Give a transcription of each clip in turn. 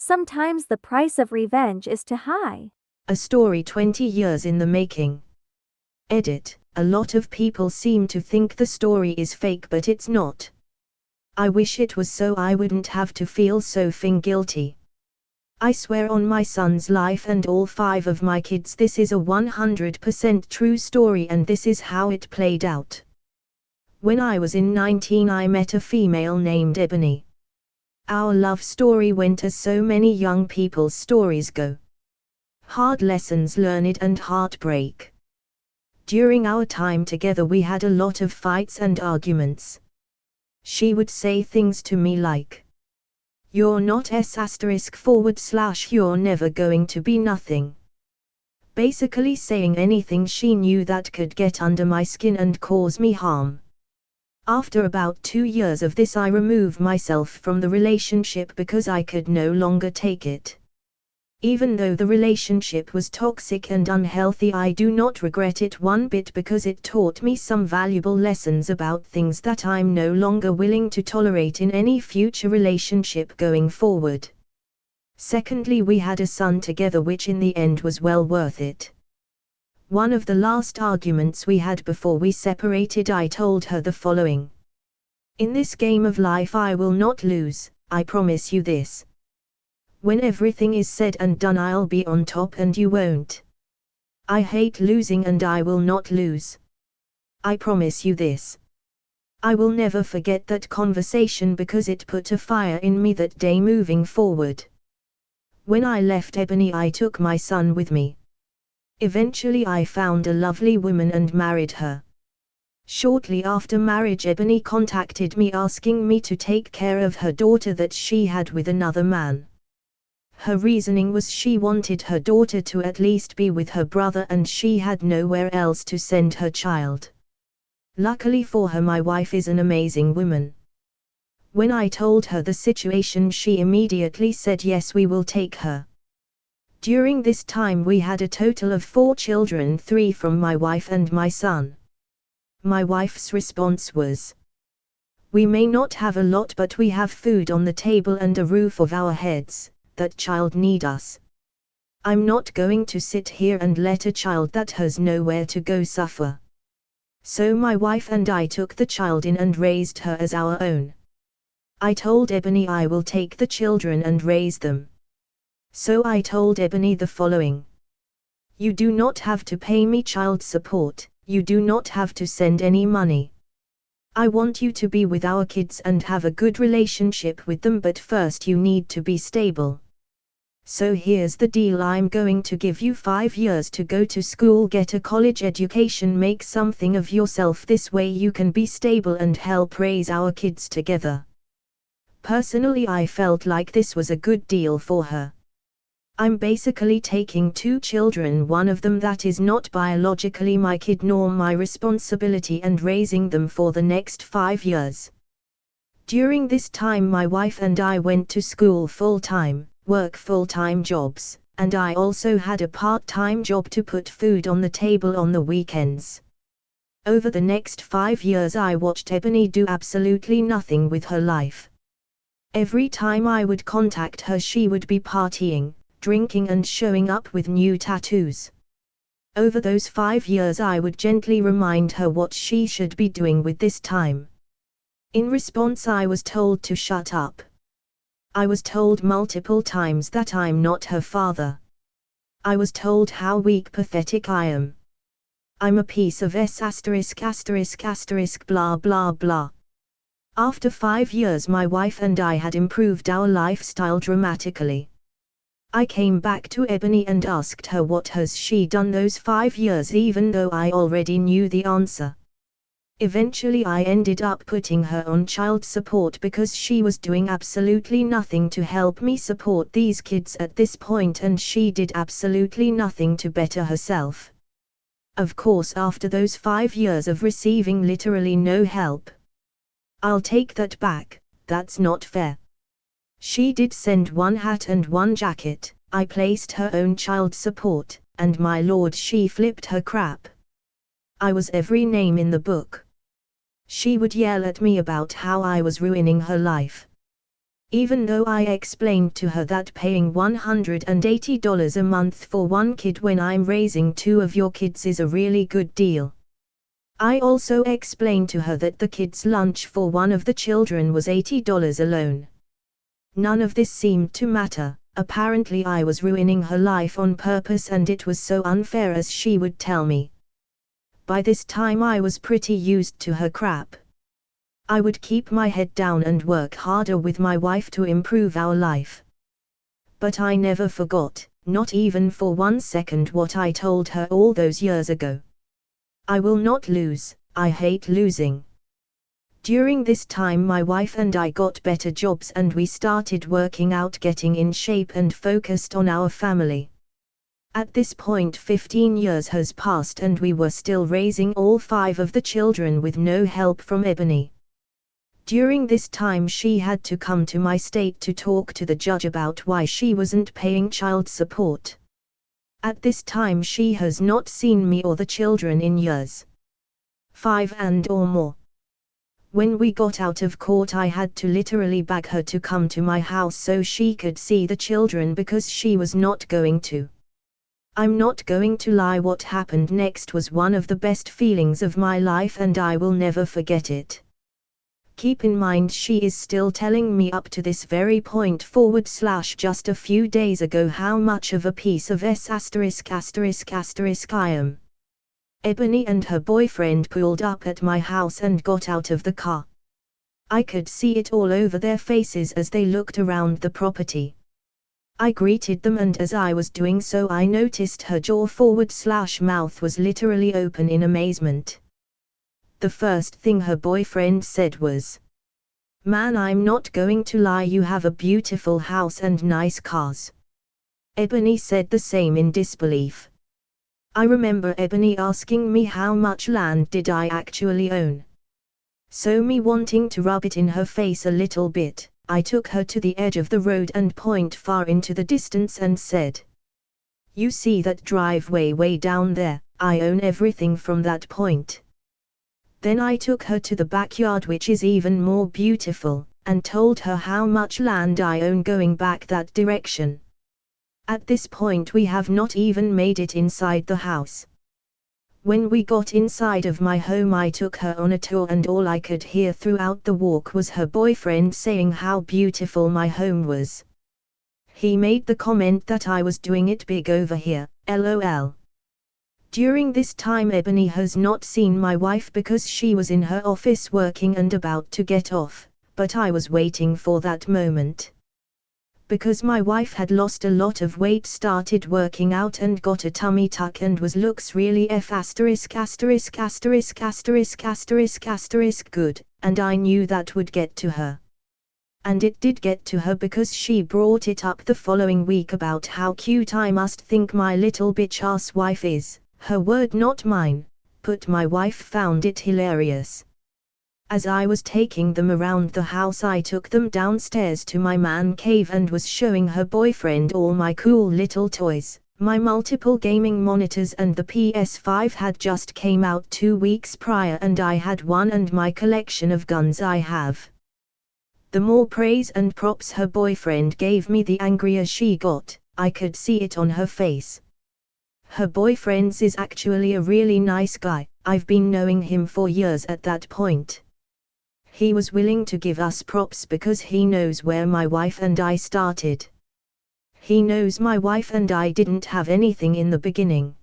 Sometimes the price of revenge is too high. A story 20 years in the making. Edit. A lot of people seem to think the story is fake, but it's not. I wish it was so I wouldn't have to feel so f***ing guilty. I swear on my son's life and all 5 of my kids this is a 100% true story, and this is how it played out. When I was in 19 I met a female named Ebony. Our love story went as so many young people's stories go. Hard lessons learned and heartbreak. During our time together we had a lot of fights and arguments. She would say things to me like, "You're not */ you're never going to be nothing." Basically saying anything she knew that could get under my skin and cause me harm. After about 2 years of this I removed myself from the relationship because I could no longer take it. Even though the relationship was toxic and unhealthy, I do not regret it one bit because it taught me some valuable lessons about things that I'm no longer willing to tolerate in any future relationship going forward. Secondly, we had a son together, which in the end was well worth it. One of the last arguments we had before we separated, I told her the following: "In this game of life I will not lose, I promise you this. When everything is said and done I'll be on top and you won't. I hate losing and I will not lose. I promise you this." I will never forget that conversation because it put a fire in me that day moving forward. When I left Ebony I took my son with me. Eventually I found a lovely woman and married her. Shortly after marriage Ebony contacted me asking me to take care of her daughter that she had with another man. Her reasoning was she wanted her daughter to at least be with her brother and she had nowhere else to send her child. Luckily for her, my wife is an amazing woman. When I told her the situation, she immediately said yes, we will take her. During this time we had a total of 4 children, 3 from my wife and my son. My wife's response was, "We may not have a lot but we have food on the table and a roof over our heads. That child need us. I'm not going to sit here and let a child that has nowhere to go suffer." So my wife and I took the child in and raised her as our own. I told Ebony I will take the children and raise them. So I told Ebony the following: "You do not have to pay me child support, you do not have to send any money. I want you to be with our kids and have a good relationship with them, but first you need to be stable. So here's the deal, I'm going to give you 5 years to go to school, get a college education, make something of yourself. This way you can be stable and help raise our kids together." Personally, I felt like this was a good deal for her. I'm basically taking 2 children, one of them that is not biologically my kid nor my responsibility, and raising them for the next 5 years. During this time my wife and I went to school full-time, work full-time jobs, and I also had a part-time job to put food on the table on the weekends. Over the next 5 years I watched Ebony do absolutely nothing with her life. Every time I would contact her she would be partying, drinking and showing up with new tattoos. Over those 5 years I would gently remind her what she should be doing with this time. In response I was told to shut up. I was told multiple times that I'm not her father. I was told how weak, pathetic I am. I'm a piece of ***** blah blah blah. After 5 years my wife and I had improved our lifestyle dramatically. I came back to Ebony and asked her what has she done those 5 years, even though I already knew the answer. Eventually I ended up putting her on child support because she was doing absolutely nothing to help me support these kids at this point, and she did absolutely nothing to better herself. Of course, after those 5 years of receiving literally no help. I'll take that back, that's not fair. She did send 1 hat and 1 jacket, I placed her own child support, and my lord, she flipped her crap. I was every name in the book. She would yell at me about how I was ruining her life. Even though I explained to her that paying $180 a month for one kid when I'm raising two of your kids is a really good deal. I also explained to her that the kids' lunch for one of the children was $80 alone. None of this seemed to matter. Apparently I was ruining her life on purpose and it was so unfair, as she would tell me. By this time I was pretty used to her crap. I would keep my head down and work harder with my wife to improve our life. But I never forgot, not even for 1 second, what I told her all those years ago. I will not lose, I hate losing. During this time my wife and I got better jobs and we started working out, getting in shape and focused on our family. At this point 15 years has passed and we were still raising all 5 of the children with no help from Ebony. During this time she had to come to my state to talk to the judge about why she wasn't paying child support. At this time she has not seen me or the children in years. 5 and or more. When we got out of court I had to literally beg her to come to my house so she could see the children because she was not going to. I'm not going to lie, what happened next was one of the best feelings of my life and I will never forget it. Keep in mind she is still telling me up to this very point / just a few days ago how much of a piece of s*** I am. Ebony and her boyfriend pulled up at my house and got out of the car. I could see it all over their faces as they looked around the property. I greeted them and as I was doing so I noticed her jaw / mouth was literally open in amazement. The first thing her boyfriend said was, "Man, I'm not going to lie, you have a beautiful house and nice cars." Ebony said the same in disbelief. I remember Ebony asking me how much land did I actually own. So me wanting to rub it in her face a little bit, I took her to the edge of the road and point far into the distance and said, "You see that driveway way down there? I own everything from that point." Then I took her to the backyard, which is even more beautiful, and told her how much land I own going back that direction. At this point we have not even made it inside the house. When we got inside of my home I took her on a tour and all I could hear throughout the walk was her boyfriend saying how beautiful my home was. He made the comment that I was doing it big over here, LOL. During this time Ebony has not seen my wife because she was in her office working and about to get off, but I was waiting for that moment. Because my wife had lost a lot of weight, started working out and got a tummy tuck and looks really good, and I knew that would get to her. And it did get to her because she brought it up the following week about how cute I must think my little bitch ass wife is. Her word, not mine, but my wife found it hilarious. As I was taking them around the house I took them downstairs to my man cave and was showing her boyfriend all my cool little toys. My multiple gaming monitors and the PS5 had just came out 2 weeks prior and I had one, and my collection of guns I have. The more praise and props her boyfriend gave me, the angrier she got. I could see it on her face. Her boyfriend is actually a really nice guy. I've been knowing him for years at that point. He was willing to give us props because he knows where my wife and I started. He knows my wife and I didn't have anything in the beginning.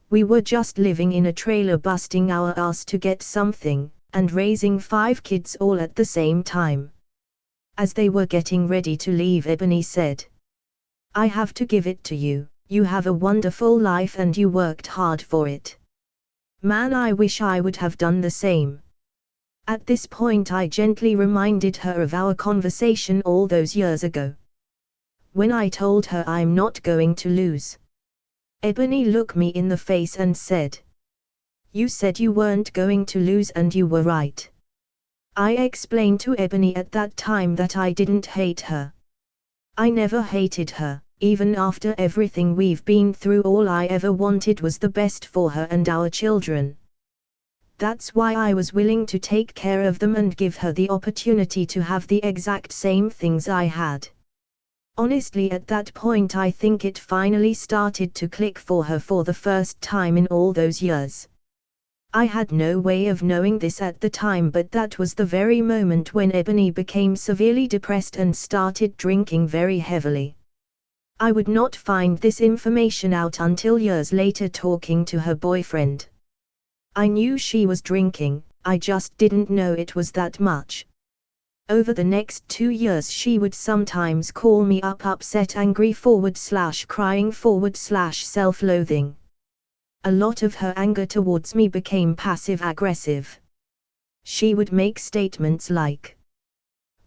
We were just living in a trailer, busting our ass to get something, and raising 5 kids all at the same time. As they were getting ready to leave, Ebony said, "I have to give it to you. You have a wonderful life and you worked hard for it. Man, I wish I would have done the same." At this point I gently reminded her of our conversation all those years ago. When I told her I'm not going to lose. Ebony looked me in the face and said, "You said you weren't going to lose and you were right." I explained to Ebony at that time that I didn't hate her. I never hated her. Even after everything we've been through, all I ever wanted was the best for her and our children. That's why I was willing to take care of them and give her the opportunity to have the exact same things I had. Honestly, at that point I think it finally started to click for her for the first time in all those years. I had no way of knowing this at the time, but that was the very moment when Ebony became severely depressed and started drinking very heavily. I would not find this information out until years later talking to her boyfriend. I knew she was drinking, I just didn't know it was that much. Over the next 2 years she would sometimes call me up upset, angry / crying / self-loathing. A lot of her anger towards me became passive-aggressive. She would make statements like,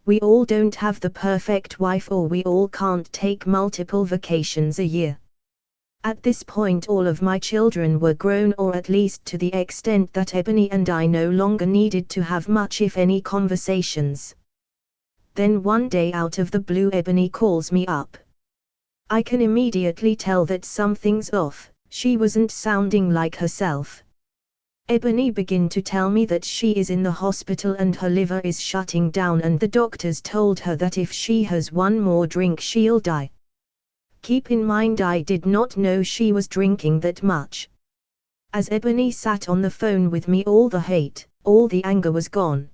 "We all don't have the perfect wife," or "We all can't take multiple vacations a year." At this point all of my children were grown, or at least to the extent that Ebony and I no longer needed to have much if any conversations. Then one day out of the blue Ebony calls me up. I can immediately tell that something's off. She wasn't sounding like herself. Ebony began to tell me that she is in the hospital and her liver is shutting down, and the doctors told her that if she has one more drink she'll die. Keep in mind, I did not know she was drinking that much. As Ebony sat on the phone with me, all the hate, all the anger was gone.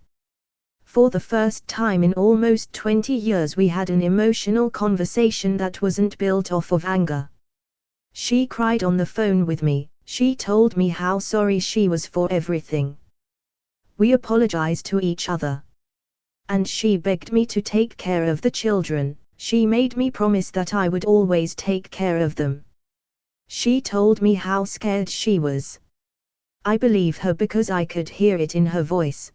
For the first time in almost 20 years we had an emotional conversation that wasn't built off of anger. She cried on the phone with me, she told me how sorry she was for everything. We apologized to each other. And she begged me to take care of the children, she made me promise that I would always take care of them. She told me how scared she was. I believe her because I could hear it in her voice.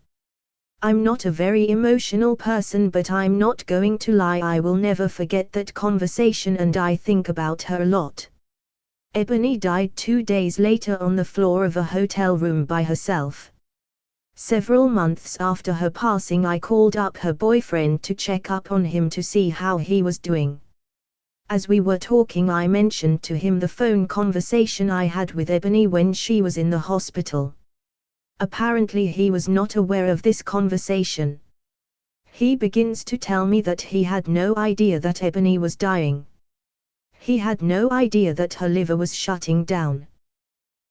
I'm not a very emotional person, but I'm not going to lie, I will never forget that conversation and I think about her a lot. Ebony died 2 days later on the floor of a hotel room by herself. Several months after her passing I called up her boyfriend to check up on him to see how he was doing. As we were talking I mentioned to him the phone conversation I had with Ebony when she was in the hospital. Apparently he was not aware of this conversation. He begins to tell me that he had no idea that Ebony was dying. He had no idea that her liver was shutting down.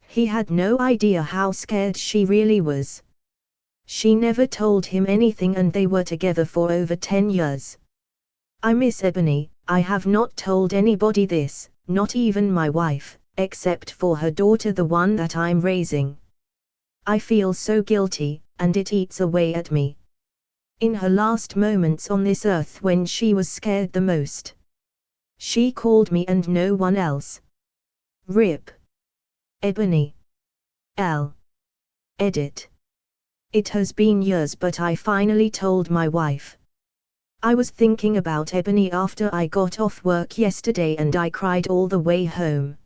He had no idea how scared she really was. She never told him anything and they were together for over 10 years. I miss Ebony, I have not told anybody this, not even my wife, except for her daughter, the one that I'm raising. I feel so guilty, and it eats away at me. In her last moments on this earth when she was scared the most, she called me and no one else. RIP. Ebony. L. Edit. It has been years, but I finally told my wife. I was thinking about Ebony after I got off work yesterday and I cried all the way home.